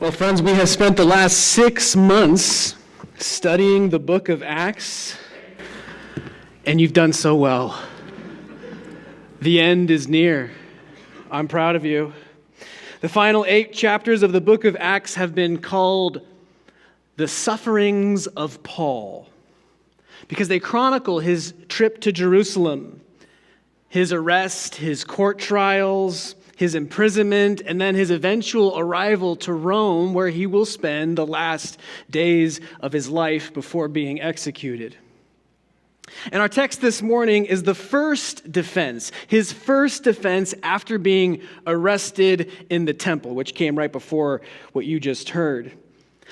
Well, friends, we have spent the last 6 months studying the book of Acts, and you've done so well. The end is near. I'm proud of you. The final 8 chapters of the book of Acts have been called the sufferings of Paul, because they chronicle his trip to Jerusalem, his arrest, his court trials, his imprisonment, and then his eventual arrival to Rome, where he will spend the last days of his life before being executed. And our text this morning is the first defense, his first defense after being arrested in the temple, which came right before what you just heard.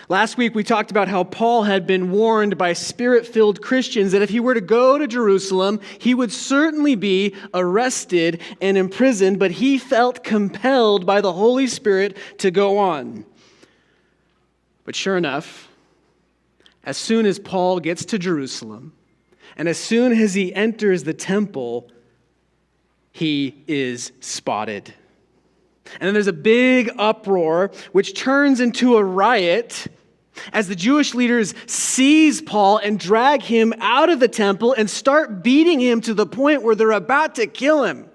Last week, we talked about how Paul had been warned by Spirit-filled Christians that if he were to go to Jerusalem, he would certainly be arrested and imprisoned, but he felt compelled by the Holy Spirit to go on. But sure enough, as soon as Paul gets to Jerusalem, and as soon as he enters the temple, he is spotted. And then there's a big uproar, which turns into a riot as the Jewish leaders seize Paul and drag him out of the temple and start beating him to the point where they're about to kill him.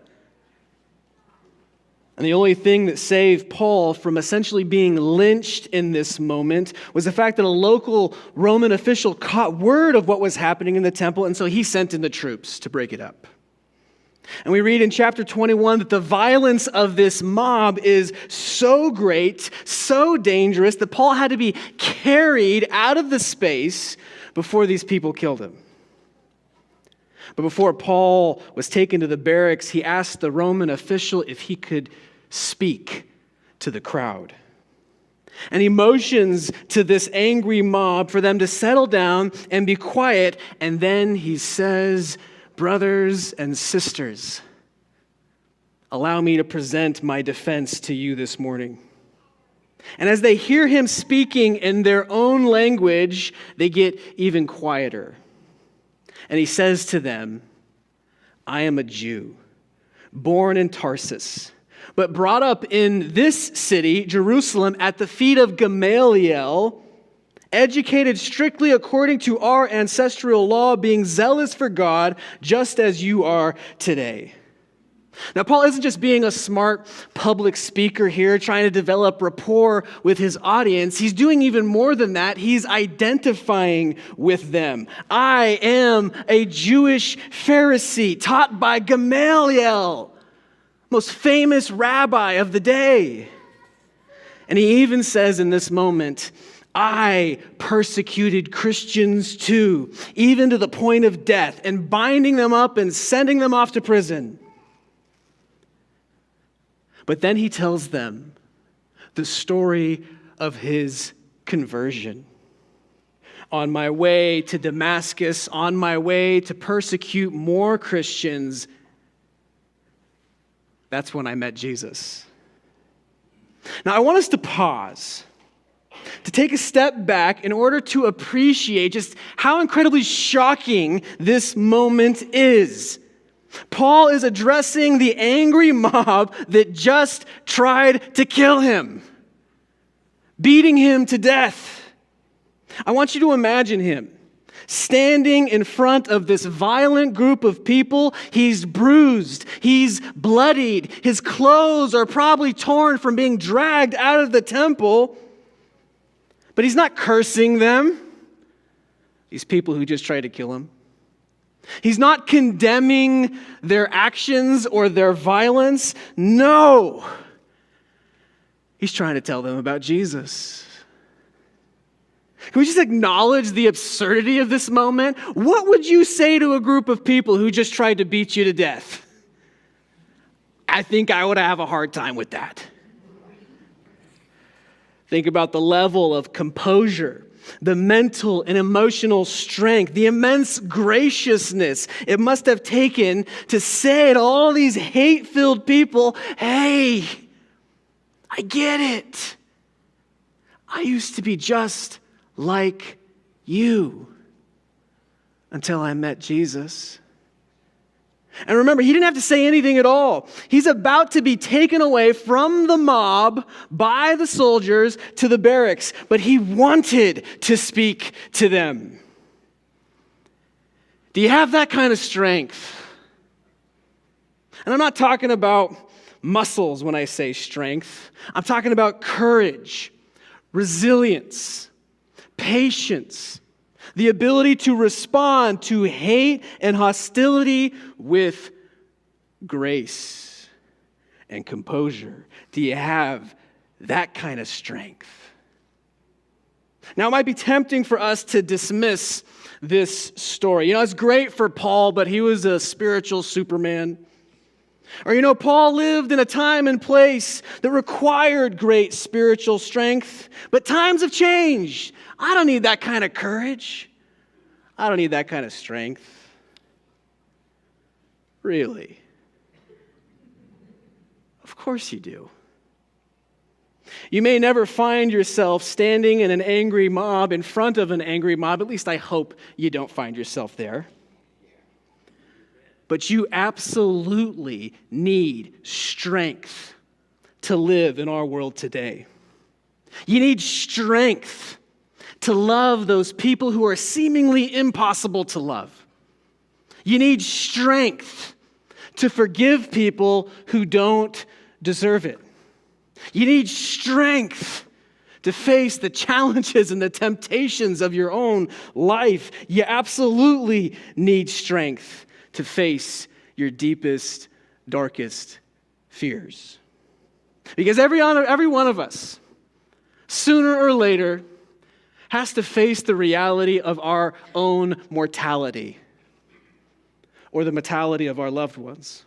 And the only thing that saved Paul from essentially being lynched in this moment was the fact that a local Roman official caught word of what was happening in the temple, and so he sent in the troops to break it up. And we read in chapter 21 that the violence of this mob is so great, so dangerous, that Paul had to be carried out of the space before these people killed him. But before Paul was taken to the barracks, he asked the Roman official if he could speak to the crowd. And he motions to this angry mob for them to settle down and be quiet, and then he says, "Brothers and sisters, allow me to present my defense to you this morning." And as they hear him speaking in their own language, they get even quieter. And he says to them, "I am a Jew, born in Tarsus, but brought up in this city, Jerusalem, at the feet of Gamaliel, educated strictly according to our ancestral law, being zealous for God, just as you are today." Now, Paul isn't just being a smart public speaker here, trying to develop rapport with his audience. He's doing even more than that. He's identifying with them. I am a Jewish Pharisee taught by Gamaliel, most famous rabbi of the day. And he even says in this moment, "I persecuted Christians too, even to the point of death, and binding them up and sending them off to prison." But then he tells them the story of his conversion. "On my way to Damascus, on my way to persecute more Christians, that's when I met Jesus." Now, I want us to pause, to take a step back in order to appreciate just how incredibly shocking this moment is. Paul is addressing the angry mob that just tried to kill him, beating him to death. I want you to imagine him standing in front of this violent group of people. He's bruised, he's bloodied, his clothes are probably torn from being dragged out of the temple. But he's not cursing them, these people who just tried to kill him. He's not condemning their actions or their violence. No. He's trying to tell them about Jesus. Can we just acknowledge the absurdity of this moment? What would you say to a group of people who just tried to beat you to death? I think I would have a hard time with that. Think about the level of composure, the mental and emotional strength, the immense graciousness it must have taken to say to all these hate-filled people, "Hey, I get it. I used to be just like you until I met Jesus." And remember, he didn't have to say anything at all. He's about to be taken away from the mob by the soldiers to the barracks, but he wanted to speak to them. Do you have that kind of strength? And I'm not talking about muscles when I say strength. I'm talking about courage, resilience, patience, the ability to respond to hate and hostility with grace and composure. Do you have that kind of strength? Now, it might be tempting for us to dismiss this story. It's great for Paul, but he was a spiritual Superman. Or, Paul lived in a time and place that required great spiritual strength, but times have changed. I don't need that kind of courage. I don't need that kind of strength. Really? Of course you do. You may never find yourself standing in an angry mob, in front of an angry mob. At least I hope you don't find yourself there. But you absolutely need strength to live in our world today. You need strength to love those people who are seemingly impossible to love. You need strength to forgive people who don't deserve it. You need strength to face the challenges and the temptations of your own life. You absolutely need strength to face your deepest, darkest fears. Because every one of us, sooner or later, has to face the reality of our own mortality or the mortality of our loved ones.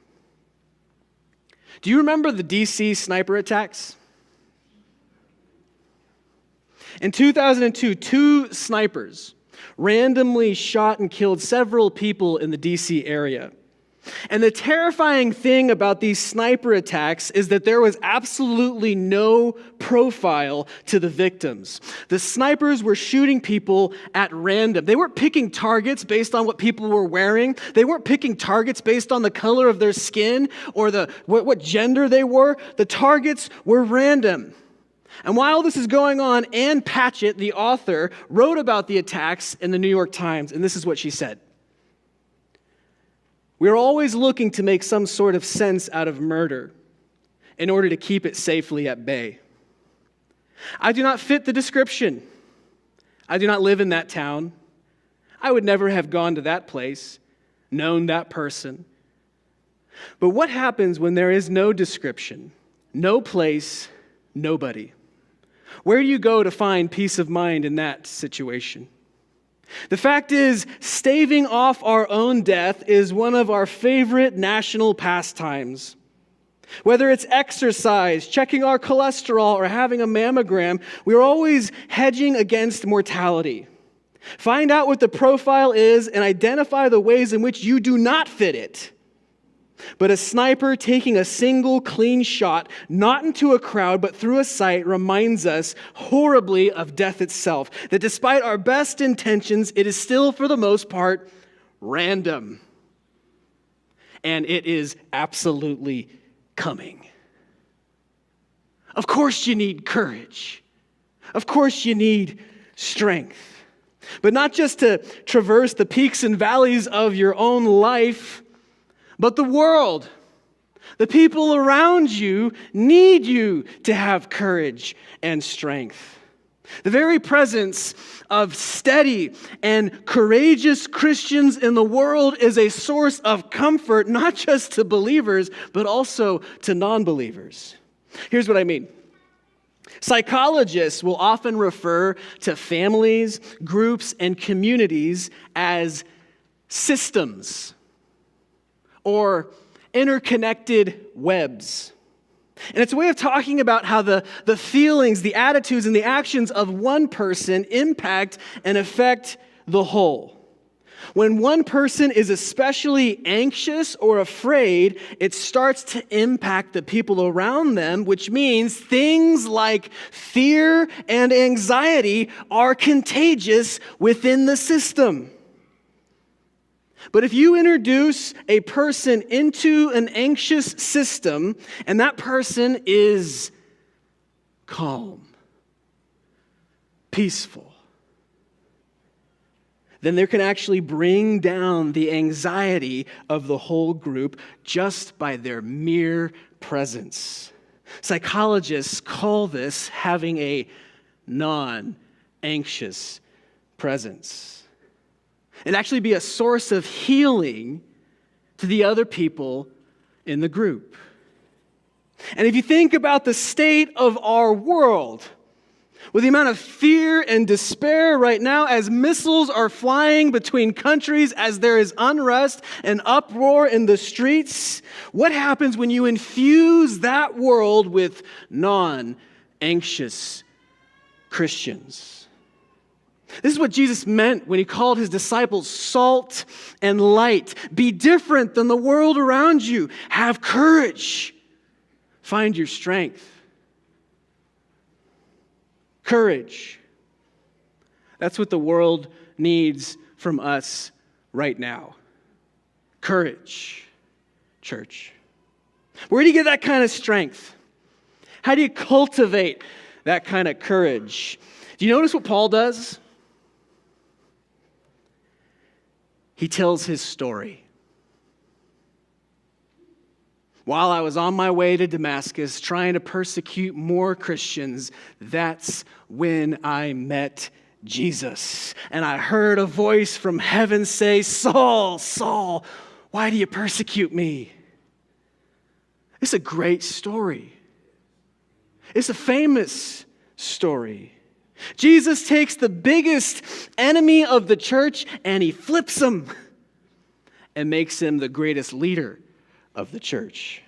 Do you remember the DC sniper attacks? In 2002, 2 snipers randomly shot and killed several people in the DC area. And the terrifying thing about these sniper attacks is that there was absolutely no profile to the victims. The snipers were shooting people at random. They weren't picking targets based on what people were wearing. They weren't picking targets based on the color of their skin or what gender they were. The targets were random. And while this is going on, Ann Patchett, the author, wrote about the attacks in the New York Times, and this is what she said. We are always looking to make some sort of sense out of murder in order to keep it safely at bay. I do not fit the description. I do not live in that town. I would never have gone to that place, known that person. But what happens when there is no description, no place, nobody? Where do you go to find peace of mind in that situation? The fact is, staving off our own death is one of our favorite national pastimes. Whether it's exercise, checking our cholesterol, or having a mammogram, we're always hedging against mortality. Find out what the profile is and identify the ways in which you do not fit it. But a sniper taking a single clean shot, not into a crowd, but through a sight, reminds us horribly of death itself. That despite our best intentions, it is still, for the most part, random. And it is absolutely coming. Of course you need courage. Of course you need strength. But not just to traverse the peaks and valleys of your own life, but the world, the people around you need you to have courage and strength. The very presence of steady and courageous Christians in the world is a source of comfort, not just to believers, but also to non-believers. Here's what I mean. Psychologists will often refer to families, groups, and communities as systems, or interconnected webs. And it's a way of talking about how the feelings, the attitudes, and the actions of one person impact and affect the whole. When one person is especially anxious or afraid, it starts to impact the people around them, which means things like fear and anxiety are contagious within the system. But if you introduce a person into an anxious system, and that person is calm, peaceful, then there can actually bring down the anxiety of the whole group just by their mere presence. Psychologists call this having a non-anxious presence. It'd actually be a source of healing to the other people in the group. And if you think about the state of our world, with the amount of fear and despair right now as missiles are flying between countries, as there is unrest and uproar in the streets, what happens when you infuse that world with non-anxious Christians? This is what Jesus meant when he called his disciples salt and light. Be different than the world around you. Have courage. Find your strength. Courage. That's what the world needs from us right now. Courage, church. Where do you get that kind of strength? How do you cultivate that kind of courage? Do you notice what Paul does? He tells his story. While I was on my way to Damascus trying to persecute more Christians, that's when I met Jesus. And I heard a voice from heaven say, Saul, Saul, why do you persecute me? It's a great story. It's a famous story. Jesus takes the biggest enemy of the church and he flips him and makes him the greatest leader of the church.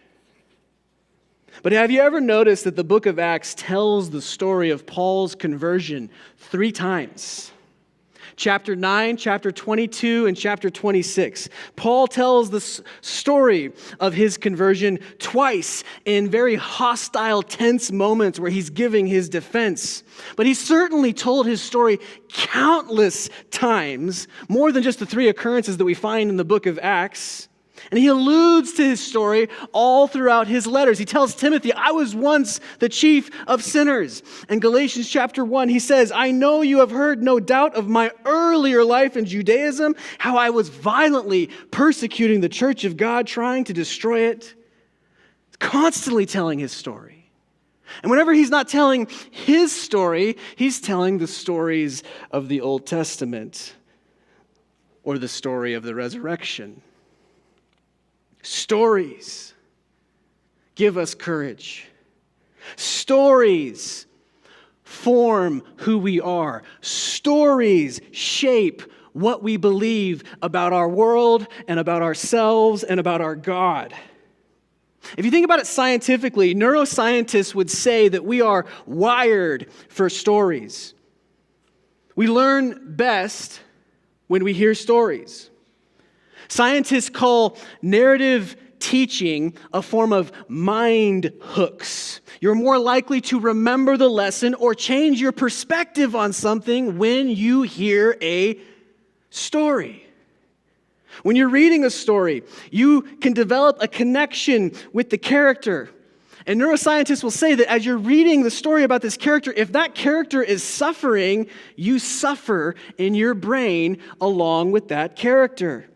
But have you ever noticed that the book of Acts tells the story of Paul's conversion 3 times? Chapter 9, chapter 22, and chapter 26. Paul tells the story of his conversion twice in very hostile, tense moments where he's giving his defense. But he certainly told his story countless times, more than just the 3 occurrences that we find in the book of Acts. And he alludes to his story all throughout his letters. He tells Timothy, I was once the chief of sinners. In Galatians chapter 1, he says, I know you have heard no doubt of my earlier life in Judaism, how I was violently persecuting the church of God, trying to destroy it. Constantly telling his story. And whenever he's not telling his story, he's telling the stories of the Old Testament or the story of the resurrection. Stories give us courage. Stories form who we are. Stories shape what we believe about our world and about ourselves and about our God. If you think about it scientifically, neuroscientists would say that we are wired for stories. We learn best when we hear stories. Scientists call narrative teaching a form of mind hooks. You're more likely to remember the lesson or change your perspective on something when you hear a story. When you're reading a story, you can develop a connection with the character. And neuroscientists will say that as you're reading the story about this character, if that character is suffering, you suffer in your brain along with that character.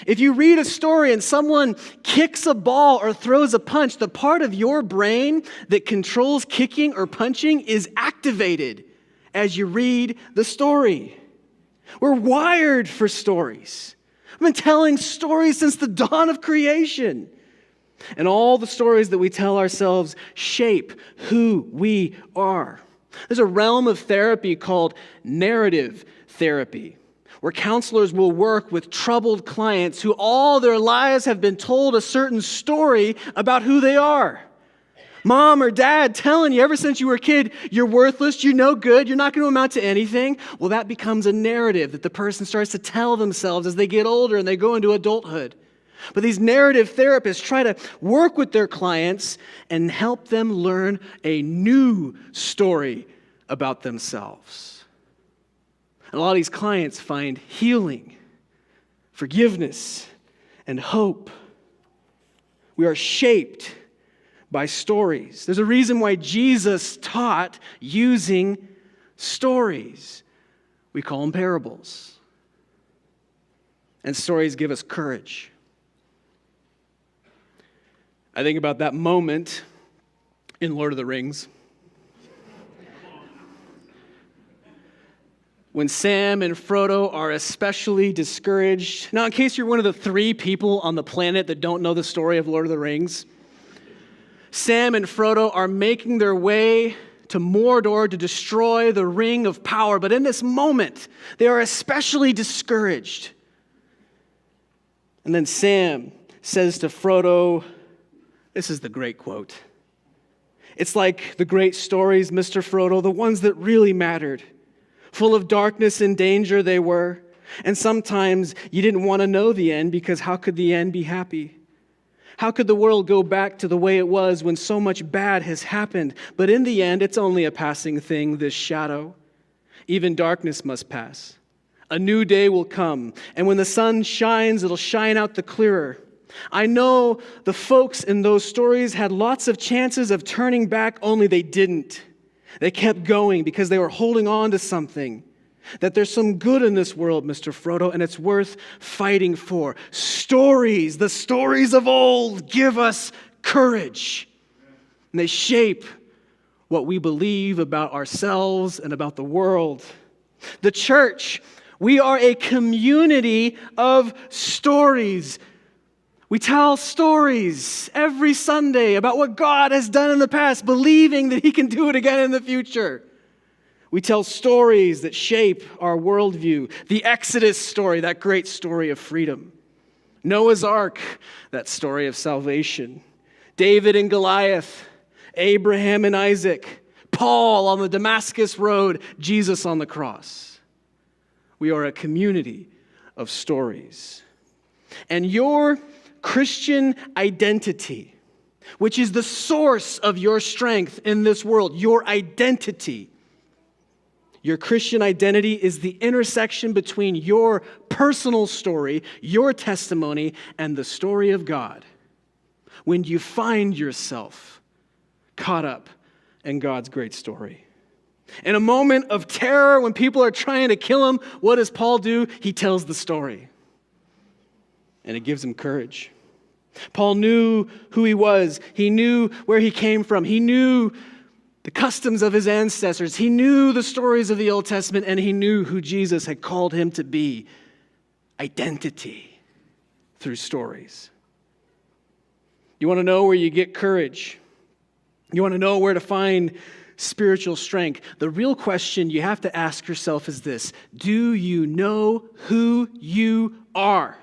If you read a story and someone kicks a ball or throws a punch, the part of your brain that controls kicking or punching is activated as you read the story. We're wired for stories. I've been telling stories since the dawn of creation. And all the stories that we tell ourselves shape who we are. There's a realm of therapy called narrative therapy, where counselors will work with troubled clients who all their lives have been told a certain story about who they are. Mom or dad telling you ever since you were a kid, you're worthless, you're no good, you're not going to amount to anything. Well, that becomes a narrative that the person starts to tell themselves as they get older and they go into adulthood. But these narrative therapists try to work with their clients and help them learn a new story about themselves. And a lot of these clients find healing, forgiveness, and hope. We are shaped by stories. There's a reason why Jesus taught using stories. We call them parables. And stories give us courage. I think about that moment in Lord of the Rings when Sam and Frodo are especially discouraged. Now, in case you're one of the 3 people on the planet that don't know the story of Lord of the Rings, Sam and Frodo are making their way to Mordor to destroy the Ring of Power. But in this moment, they are especially discouraged. And then Sam says to Frodo, this is the great quote. It's like the great stories, Mr. Frodo, the ones that really mattered. Full of darkness and danger they were. And sometimes you didn't want to know the end because how could the end be happy? How could the world go back to the way it was when so much bad has happened? But in the end, it's only a passing thing, this shadow. Even darkness must pass. A new day will come, and when the sun shines, it'll shine out the clearer. I know the folks in those stories had lots of chances of turning back, only they didn't. They kept going because they were holding on to something. That there's some good in this world, Mr. Frodo, and it's worth fighting for. Stories, the stories of old, give us courage. And they shape what we believe about ourselves and about the world. The church, we are a community of stories. We tell stories every Sunday about what God has done in the past, believing that He can do it again in the future. We tell stories that shape our worldview. The Exodus story, that great story of freedom. Noah's Ark, that story of salvation. David and Goliath, Abraham and Isaac, Paul on the Damascus Road, Jesus on the cross. We are a community of stories. And your Christian identity, which is the source of your strength in this world, your identity. Your Christian identity is the intersection between your personal story, your testimony, and the story of God. When you find yourself caught up in God's great story. In a moment of terror, when people are trying to kill him, what does Paul do? He tells the story. And it gives him courage. Paul knew who he was. He knew where he came from. He knew the customs of his ancestors. He knew the stories of the Old Testament, and he knew who Jesus had called him to be. Identity through stories. You want to know where you get courage? You want to know where to find spiritual strength? The real question you have to ask yourself is this: do you know who you are?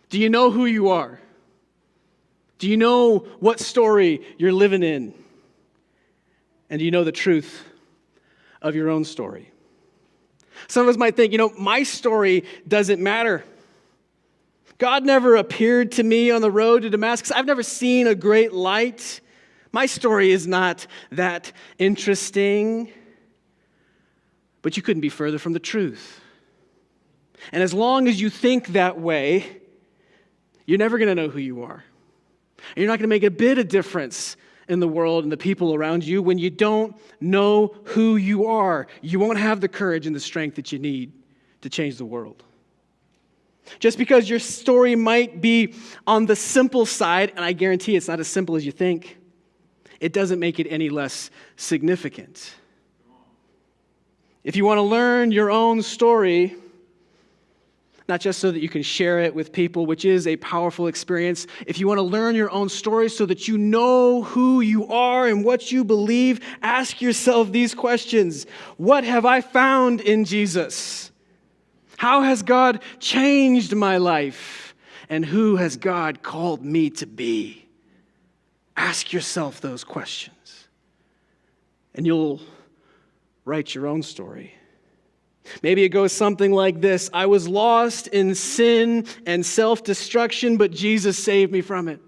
Do you know who you are? Do you know what story you're living in? And do you know the truth of your own story? Some of us might think, my story doesn't matter. God never appeared to me on the road to Damascus. I've never seen a great light. My story is not that interesting. But you couldn't be further from the truth. And as long as you think that way, you're never going to know who you are. And you're not going to make a bit of difference in the world and the people around you when you don't know who you are. You won't have the courage and the strength that you need to change the world. Just because your story might be on the simple side, and I guarantee it's not as simple as you think, it doesn't make it any less significant. If you want to learn your own story, not just so that you can share it with people, which is a powerful experience. If you want to learn your own story so that you know who you are and what you believe, ask yourself these questions. What have I found in Jesus? How has God changed my life? And who has God called me to be? Ask yourself those questions, and you'll write your own story. Maybe it goes something like this: I was lost in sin and self-destruction, but Jesus saved me from it.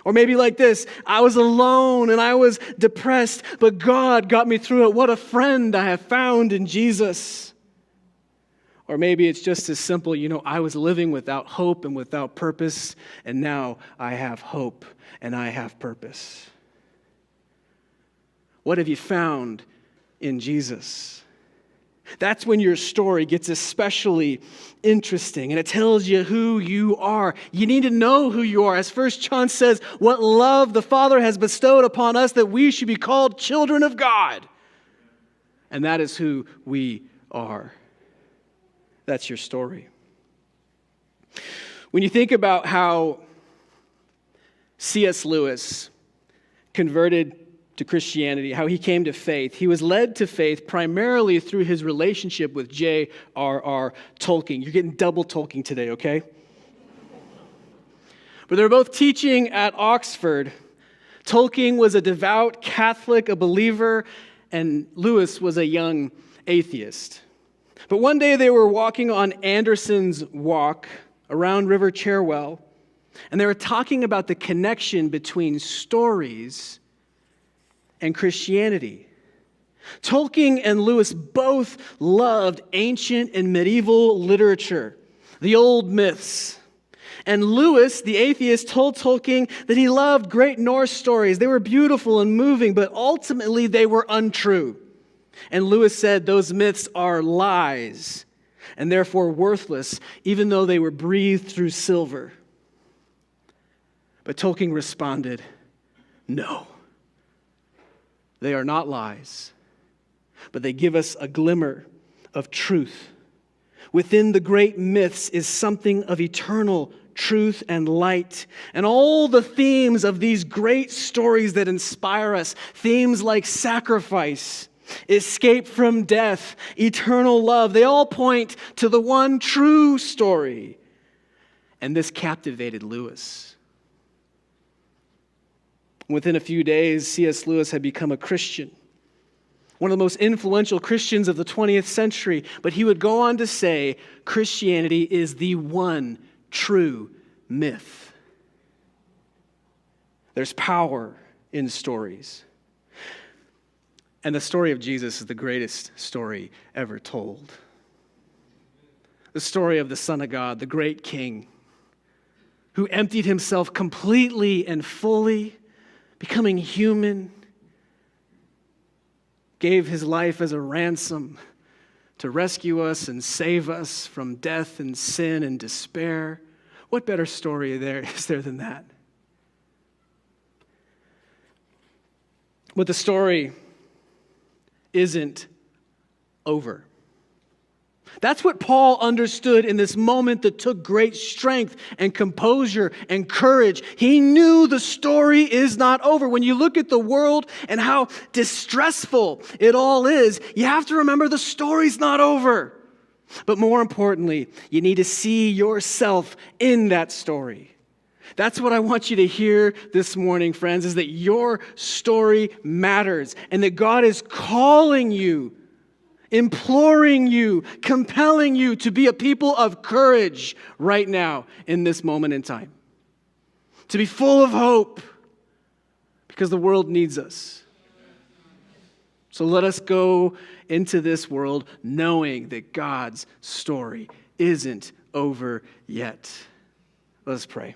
Or maybe like this: I was alone and I was depressed, but God got me through it. What a friend I have found in Jesus. Or maybe it's just as simple, I was living without hope and without purpose, and now I have hope and I have purpose. What have you found in Jesus? That's when your story gets especially interesting, and it tells you who you are. You need to know who you are. As 1 John says, what love the Father has bestowed upon us that we should be called children of God. And that is who we are. That's your story. When you think about how C.S. Lewis converted to Christianity, how he came to faith, he was led to faith primarily through his relationship with J.R.R. Tolkien. You're getting double Tolkien today, okay? But they were both teaching at Oxford. Tolkien was a devout Catholic, a believer, and Lewis was a young atheist. But one day they were walking on Anderson's Walk around River Cherwell, and they were talking about the connection between stories and Christianity. Tolkien and Lewis both loved ancient and medieval literature, the old myths. And Lewis, the atheist, told Tolkien that he loved great Norse stories. They were beautiful and moving, but ultimately they were untrue. And Lewis said those myths are lies and therefore worthless, even though they were breathed through silver. But Tolkien responded, no, they are not lies, but they give us a glimmer of truth. Within the great myths is something of eternal truth and light. And all the themes of these great stories that inspire us, themes like sacrifice, escape from death, eternal love, they all point to the one true story. And this captivated Lewis. Within a few days, C.S. Lewis had become a Christian, one of the most influential Christians of the 20th century. But he would go on to say, Christianity is the one true myth. There's power in stories. And the story of Jesus is the greatest story ever told. The story of the Son of God, the great King, who emptied himself completely and fully, becoming human, gave his life as a ransom to rescue us and save us from death and sin and despair. What better story is there than that? But the story isn't over. That's what Paul understood in this moment that took great strength and composure and courage. He knew the story is not over. When you look at the world and how distressful it all is, you have to remember the story's not over. But more importantly, you need to see yourself in that story. That's what I want you to hear this morning, friends, is that your story matters and that God is calling you, imploring you, compelling you to be a people of courage right now in this moment in time. To be full of hope because the world needs us. So let us go into this world knowing that God's story isn't over yet. Let us pray.